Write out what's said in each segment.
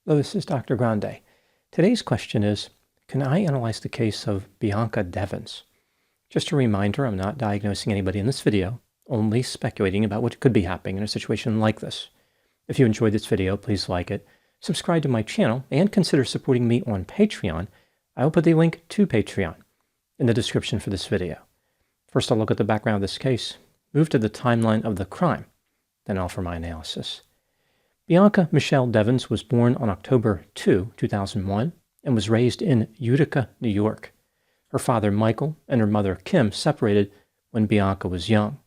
Hello, this is Dr. Grande. Today's question is, can I analyze the case of Bianca Devins? Just a reminder, I'm not diagnosing anybody in this video, only speculating about what could be happening in a situation like this. If you enjoyed this video, please like it, subscribe to my channel, and consider supporting me on Patreon. I will put the link to Patreon in the description for this video. First, I'll look at the background of this case, move to the timeline of the crime, then offer my analysis. Bianca Michelle Devins was born on October 2, 2001, and was raised in Utica, New York. Her father, Michael, and her mother, Kim, separated when Bianca was young.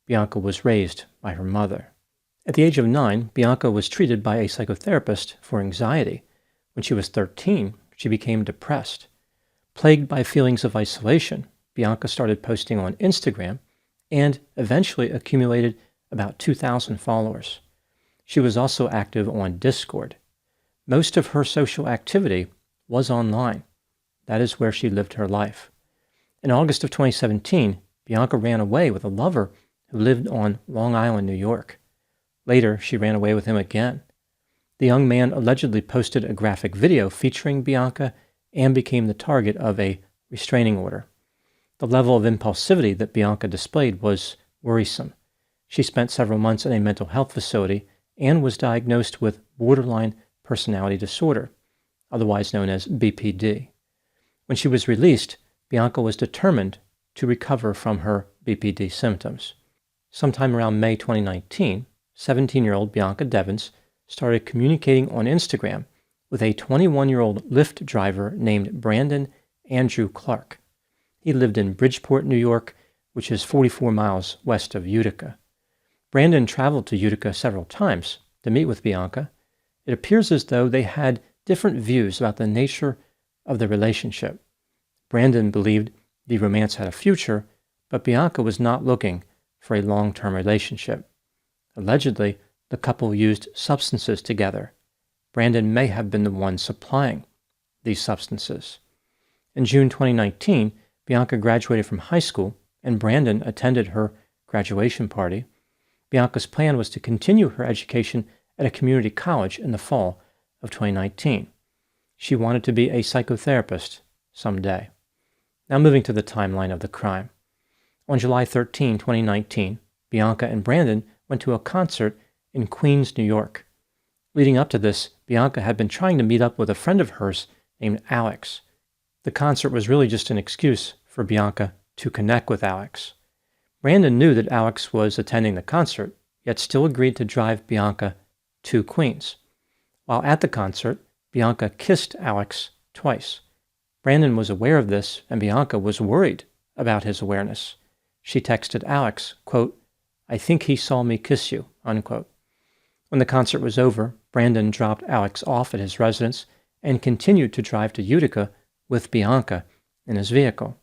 Bianca was raised by her mother. At the age of 9, Bianca was treated by a psychotherapist for anxiety. When she was 13, she became depressed. Plagued by feelings of isolation, Bianca started posting on Instagram and eventually accumulated about 2,000 followers. She was also active on Discord. Most of her social activity was online. That is where she lived her life. In August of 2017, Bianca ran away with a lover who lived on Long Island, New York. Later, she ran away with him again. The young man allegedly posted a graphic video featuring Bianca and became the target of a restraining order. The level of impulsivity that Bianca displayed was worrisome. She spent several months in a mental health facility and was diagnosed with borderline personality disorder, otherwise known as BPD. When she was released, Bianca was determined to recover from her BPD symptoms. Sometime around May 2019, 17-year-old Bianca Devins started communicating on Instagram with a 21-year-old Lyft driver named Brandon Andrew Clark. He lived in Bridgeport, New York, which is 44 miles west of Utica. Brandon traveled to Utica several times to meet with Bianca. It appears as though they had different views about the nature of the relationship. Brandon believed the romance had a future, but Bianca was not looking for a long-term relationship. Allegedly, the couple used substances together. Brandon may have been the one supplying these substances. In June 2019, Bianca graduated from high school, and Brandon attended her graduation party. Bianca's plan was to continue her education at a community college in the fall of 2019. She wanted to be a psychotherapist someday. Now moving to the timeline of the crime. On July 13, 2019, Bianca and Brandon went to a concert in Queens, New York. Leading up to this, Bianca had been trying to meet up with a friend of hers named Alex. The concert was really just an excuse for Bianca to connect with Alex. Brandon knew that Alex was attending the concert, yet still agreed to drive Bianca to Queens. While at the concert, Bianca kissed Alex twice. Brandon was aware of this, and Bianca was worried about his awareness. She texted Alex, quote, "I think he saw me kiss you," unquote. When the concert was over, Brandon dropped Alex off at his residence and continued to drive to Utica with Bianca in his vehicle.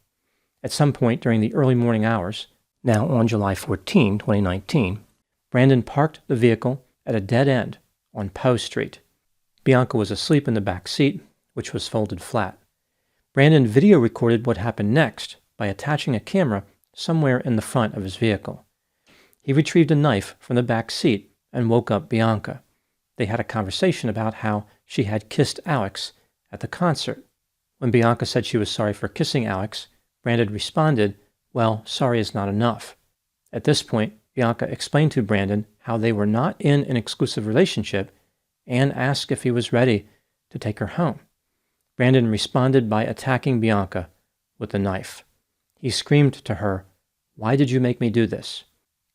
At some point during the early morning hours, now on July 14, 2019, Brandon parked the vehicle at a dead end on Poe Street. Bianca was asleep in the back seat, which was folded flat. Brandon video recorded what happened next by attaching a camera somewhere in the front of his vehicle. He retrieved a knife from the back seat and woke up Bianca. They had a conversation about how she had kissed Alex at the concert. When Bianca said she was sorry for kissing Alex, Brandon responded, "Well, sorry is not enough." At this point, Bianca explained to Brandon how they were not in an exclusive relationship and asked if he was ready to take her home. Brandon responded by attacking Bianca with a knife. He screamed to her, "Why did you make me do this?"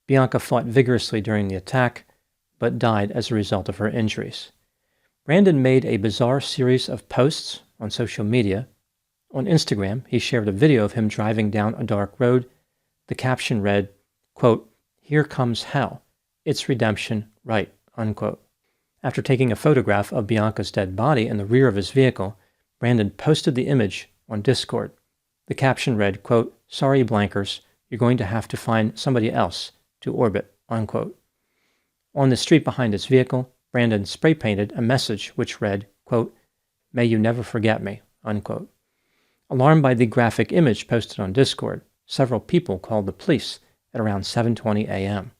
Bianca fought vigorously during the attack, but died as a result of her injuries. Brandon made a bizarre series of posts on social media. On Instagram, he shared a video of him driving down a dark road. The caption read, quote, "Here comes hell. It's redemption, right," unquote. After taking a photograph of Bianca's dead body in the rear of his vehicle, Brandon posted the image on Discord. The caption read, quote, "Sorry, blankers, you're going to have to find somebody else to orbit," unquote. On the street behind his vehicle, Brandon spray painted a message which read, quote, "May you never forget me," unquote. Alarmed by the graphic image posted on Discord, several people called the police at around 7:20 a.m.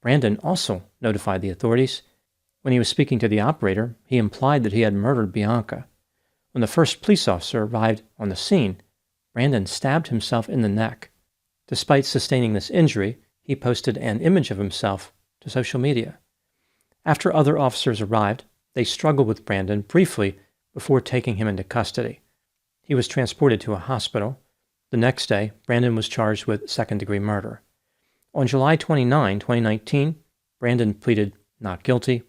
Brandon also notified the authorities. When he was speaking to the operator, he implied that he had murdered Bianca. When the first police officer arrived on the scene, Brandon stabbed himself in the neck. Despite sustaining this injury, he posted an image of himself to social media. After other officers arrived, they struggled with Brandon briefly before taking him into custody. He was transported to a hospital. The next day, Brandon was charged with second-degree murder. On July 29, 2019, Brandon pleaded not guilty.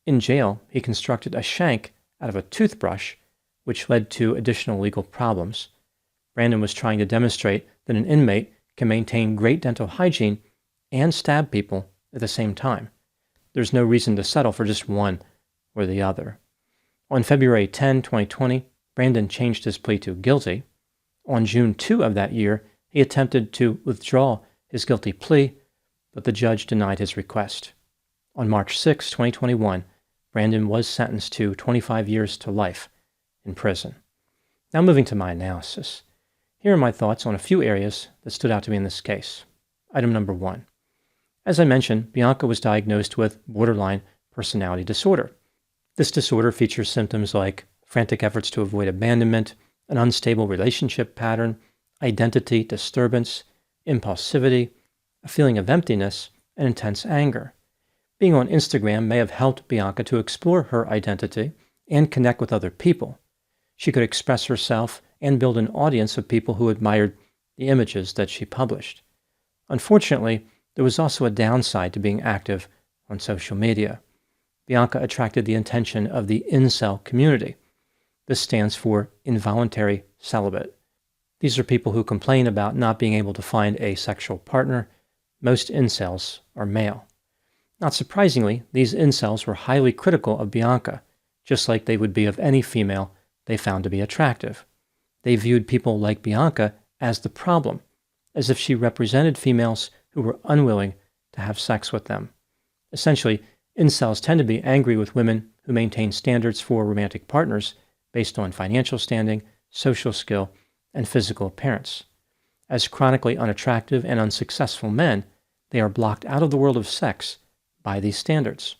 In jail, he constructed a shank out of a toothbrush, which led to additional legal problems. Brandon was trying to demonstrate that an inmate can maintain great dental hygiene and stab people at the same time. There's no reason to settle for just one or the other. On February 10, 2020, Brandon changed his plea to guilty. On June 2 of that year, he attempted to withdraw his guilty plea, but the judge denied his request. On March 6, 2021, Brandon was sentenced to 25 years to life in prison. Now moving to my analysis. Here are my thoughts on a few areas that stood out to me in this case. Item number 1. As I mentioned, Bianca was diagnosed with borderline personality disorder. This disorder features symptoms like frantic efforts to avoid abandonment, an unstable relationship pattern, identity disturbance, impulsivity, a feeling of emptiness, and intense anger. Being on Instagram may have helped Bianca to explore her identity and connect with other people. She could express herself and build an audience of people who admired the images that she published. Unfortunately, there was also a downside to being active on social media. Bianca attracted the attention of the Incel community. This stands for involuntary celibate. These are people who complain about not being able to find a sexual partner. Most incels are male. Not surprisingly, these incels were highly critical of Bianca, just like they would be of any female they found to be attractive. They viewed people like Bianca as the problem, as if she represented females who were unwilling to have sex with them. Essentially, incels tend to be angry with women who maintain standards for romantic partners based on financial standing, social skill, and physical appearance. As chronically unattractive and unsuccessful men, they are blocked out of the world of sex by these standards.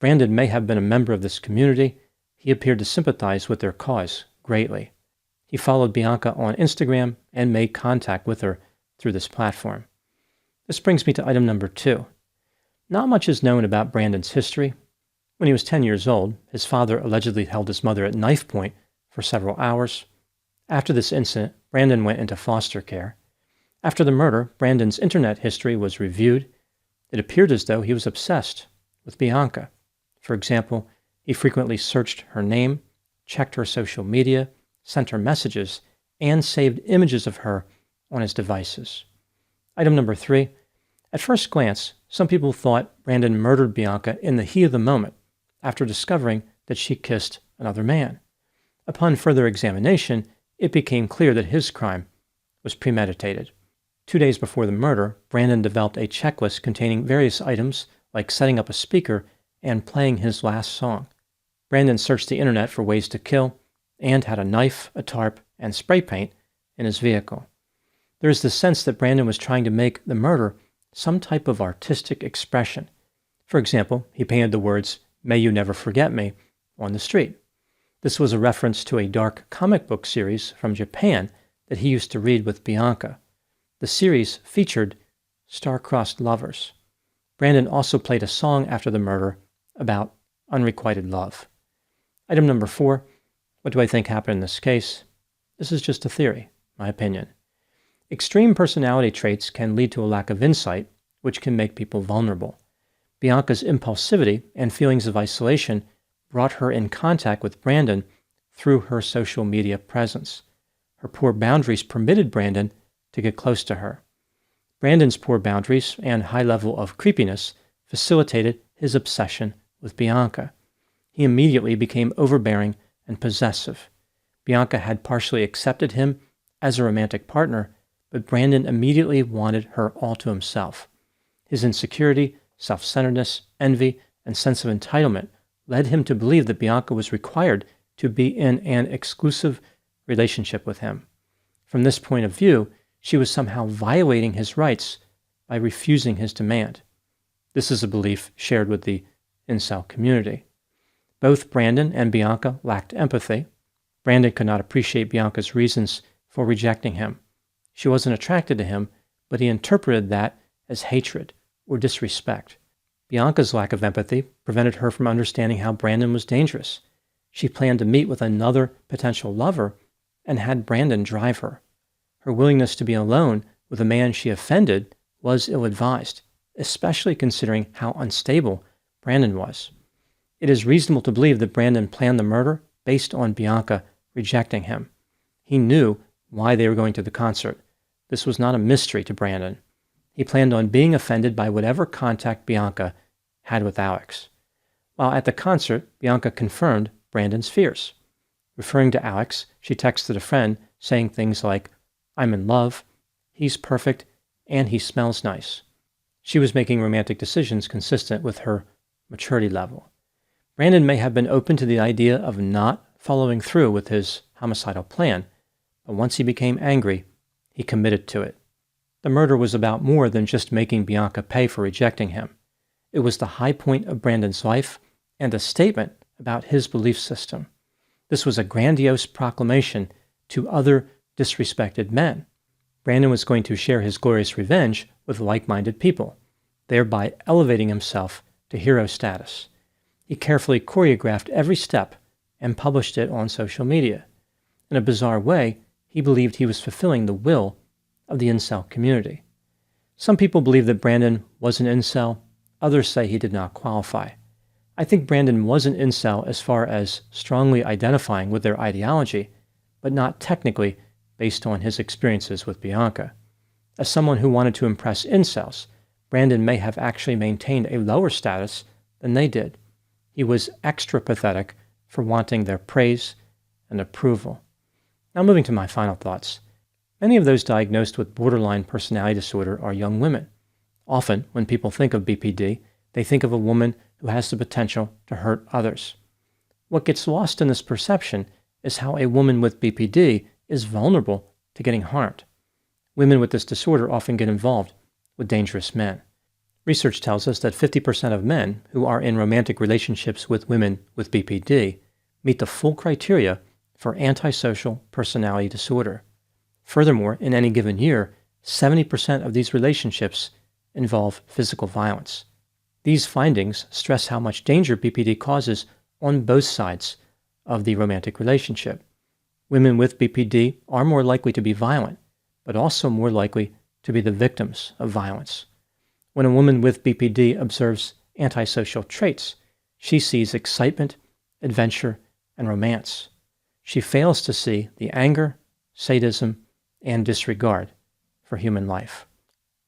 Brandon may have been a member of this community. He appeared to sympathize with their cause greatly. He followed Bianca on Instagram and made contact with her through this platform. This brings me to item number 2. Not much is known about Brandon's history. When he was 10 years old, his father allegedly held his mother at knife point for several hours. After this incident, Brandon went into foster care. After the murder, Brandon's internet history was reviewed. It appeared as though he was obsessed with Bianca. For example, he frequently searched her name, checked her social media, sent her messages, and saved images of her on his devices. Item number 3. At first glance, some people thought Brandon murdered Bianca in the heat of the moment after discovering that she kissed another man. Upon further examination, it became clear that his crime was premeditated. 2 days before the murder, Brandon developed a checklist containing various items like setting up a speaker and playing his last song. Brandon searched the internet for ways to kill and had a knife, a tarp, and spray paint in his vehicle. There is the sense that Brandon was trying to make the murder some type of artistic expression. For example, he painted the words, "May you never forget me," on the street. This was a reference to a dark comic book series from Japan that he used to read with Bianca. The series featured star-crossed lovers. Brandon also played a song after the murder about unrequited love. Item number 4. What do I think happened in this case? This is just a theory, my opinion. Extreme personality traits can lead to a lack of insight, which can make people vulnerable. Bianca's impulsivity and feelings of isolation brought her in contact with Brandon through her social media presence. Her poor boundaries permitted Brandon to get close to her. Brandon's poor boundaries and high level of creepiness facilitated his obsession with Bianca. He immediately became overbearing and possessive. Bianca had partially accepted him as a romantic partner, but Brandon immediately wanted her all to himself. His insecurity, self-centeredness, envy, and sense of entitlement led him to believe that Bianca was required to be in an exclusive relationship with him. From this point of view, she was somehow violating his rights by refusing his demand. This is a belief shared with the incel community. Both Brandon and Bianca lacked empathy. Brandon could not appreciate Bianca's reasons for rejecting him. She wasn't attracted to him, but he interpreted that as hatred or disrespect. Bianca's lack of empathy prevented her from understanding how Brandon was dangerous. She planned to meet with another potential lover and had Brandon drive her. Her willingness to be alone with a man she offended was ill-advised, especially considering how unstable Brandon was. It is reasonable to believe that Brandon planned the murder based on Bianca rejecting him. He knew why they were going to the concert. This was not a mystery to Brandon. He planned on being offended by whatever contact Bianca had with Alex. While at the concert, Bianca confirmed Brandon's fears. Referring to Alex, she texted a friend saying things like, "I'm in love, he's perfect, and he smells nice." She was making romantic decisions consistent with her maturity level. Brandon may have been open to the idea of not following through with his homicidal plan, but once he became angry, he committed to it. The murder was about more than just making Bianca pay for rejecting him. It was the high point of Brandon's life and a statement about his belief system. This was a grandiose proclamation to other disrespected men. Brandon was going to share his glorious revenge with like-minded people, thereby elevating himself to hero status. He carefully choreographed every step and published it on social media. In a bizarre way, he believed he was fulfilling the will of the incel community. Some people believe that Brandon was an incel, others say he did not qualify. I think Brandon was an incel as far as strongly identifying with their ideology, but not technically based on his experiences with Bianca. As someone who wanted to impress incels, Brandon may have actually maintained a lower status than they did. He was extra pathetic for wanting their praise and approval. Now moving to my final thoughts. Many of those diagnosed with borderline personality disorder are young women. Often, when people think of BPD, they think of a woman who has the potential to hurt others. What gets lost in this perception is how a woman with BPD is vulnerable to getting harmed. Women with this disorder often get involved with dangerous men. Research tells us that 50% of men who are in romantic relationships with women with BPD meet the full criteria for antisocial personality disorder. Furthermore, in any given year, 70% of these relationships involve physical violence. These findings stress how much danger BPD causes on both sides of the romantic relationship. Women with BPD are more likely to be violent, but also more likely to be the victims of violence. When a woman with BPD observes antisocial traits, she sees excitement, adventure, and romance. She fails to see the anger, sadism, and disregard for human life.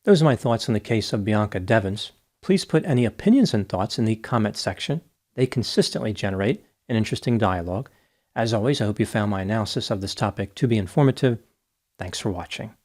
Those are my thoughts on the case of Bianca Devins. Please put any opinions and thoughts in the comment section. They consistently generate an interesting dialogue. As always, I hope you found my analysis of this topic to be informative. Thanks for watching.